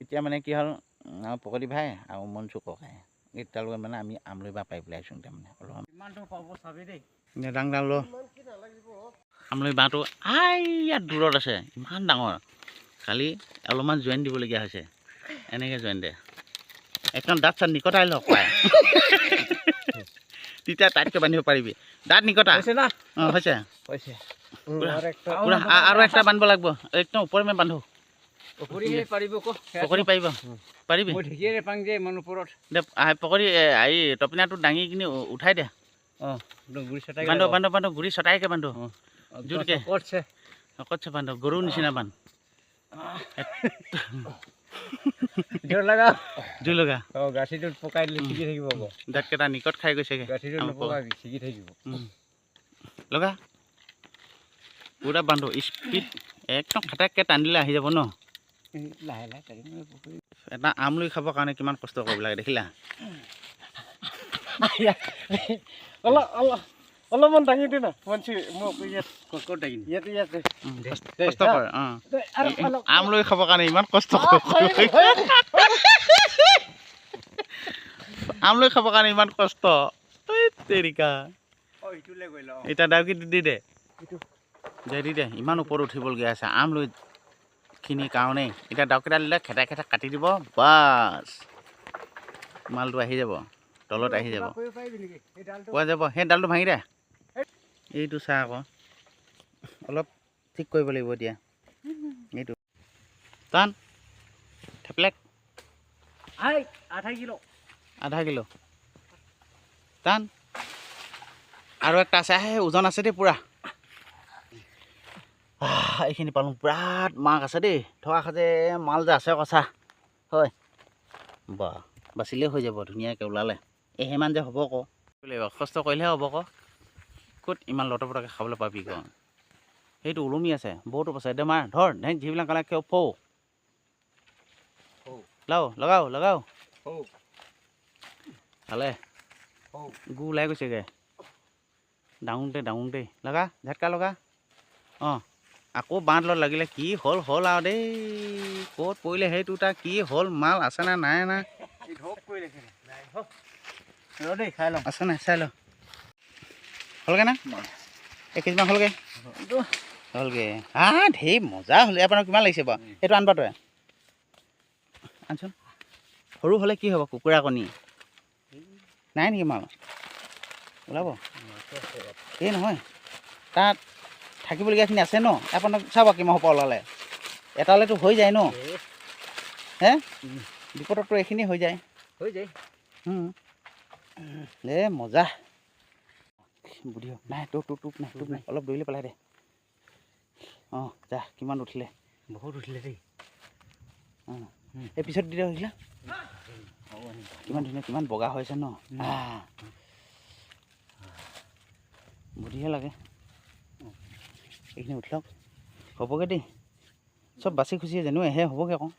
এতিয়া মানে কি হ'ল পকতি ভাই আৰু মনচু ককাই এইকেইটাৰ লগত মানে আমি আমলৈ বা পাই পেলাই আহিছোঁ তাৰমানে অলপ ডাং ডাং ল আমলৈ বাঁহটো ইয়াত দূৰত আছে ইমান ডাঙৰ খালি অলপমান জইন দিবলগীয়া হৈছে এনেকৈ জইন দে একদম দাঁত চাত নিকটাই লওক পায় তেতিয়া টাইটকৈ বান্ধিব পাৰিবি দাঁত নিকটা অঁ হৈছে আৰু একটা বান্ধিব লাগিব একদম ওপৰমে বান্ধো পকৰি পাৰিব পাৰিবি দে পকৰি এই টপিনাটো দাঙি কিনি উঠাই দে বান্ধো বান্ধো বান্ধো গুৰি ছটাইকে বান্ধো জোৰকে কতছে বান্ধো গৰুৰ নিচিনা বান্ধ জোৰ লগা গাঠীটোত পকাই দিলে ছিগি থাকিব দাঁতকেইটা নিকট খাই গৈছেগে ছিগি থাকিব লগা পুৰা বান্ধো স্পীড একদম খাটাককৈ টানিলে আহি যাব ন লাহে লাহে পাৰিম এটা আমলৈ খাবৰ কাৰণে কিমান কষ্ট কৰিব লাগে দেখিলা অলপমান দাঙি দে না কষ্ট কৰে আমলৈ খাবৰ কাৰণে ইমান কষ্ট আমলৈ খাবৰ কাৰণে ইমান কষ্ট তেৰিকা এতিয়া ডাউকি দি দে দি দে ইমান ওপৰত উঠিবলগীয়া আছে আমলৈ খিনি কাৰণেই এতিয়া ডাউকেইটা দিলে খেটা খেটা কাটি দিব বাছ মালটো আহি যাব তলত আহি যাব পোৱা যাব সেই ডালটো ভাঙি দে এইটো চা আকৌ অলপ ঠিক কৰিব লাগিব এতিয়া এইটো টান থেপলেক আধা কিলো টান আৰু একটা আছে ওজন আছে দেই পূৰা এইখিনি পালোঁ বিৰাট মাছ আছে দেই থকা সাজে মাল যে আছে কচা হয় বা বাচিলেই হৈ যাব ধুনীয়াকৈ ওলালে এই সিমান যে হ'ব আকৌ কষ্ট কৰিলেহে হ'ব আকৌ ক'ত ইমান লটপটকৈ খাবলৈ পাবি ক সেইটো ওলমি আছে বহুতো আছে দে মাৰ ধৰ ধেক যিবিলাক কালে কিয় ফৌ লগাও লগাও ভালে গু ওলাই গৈছেগৈ ডাঙোতে লগা ঝাটকা লগা অঁ আকৌ বাঁধ লত লাগিলে কি হ'ল আৰু দেই ক'ত পৰিলে সেইটো তাৰ কি হ'ল মাল আছেনে নাই না খাই লওঁ আছে নাই চাই ল হ'লগৈ না 1 কেজিমান হ'লগৈ ঢেৰ মজা হ'ল আপোনাৰ কিমান লাগিছে বাৰু সেইটো আনবা তই আনচোন সৰু হ'লে কি হ'ব কুকুৰা কণী নাই নেকি মাল ওলাব এই নহয় তাত থাকিবলগীয়াখিনি আছে ন আপোনাক চাব কিমান পৰা ওলালে এটালেতো হৈ যায় ন হে বিপদততো এইখিনি হৈ যায় মজা বুদ্ধি নাই টোপ নাই অলপ দৌৰিলে পেলাই দে অঁ যা কিমান উঠিলে বহুত উঠিলে দেই এই পিছত দি দে হৈছিলা কিমান ধুনীয়া কিমান বগা হৈছে ন বুদ্ধিহে লাগে এইখিনি উঠলক হ'বগৈ দেই চব বাচি খুচি জানো এহে হ'বগৈ আকৌ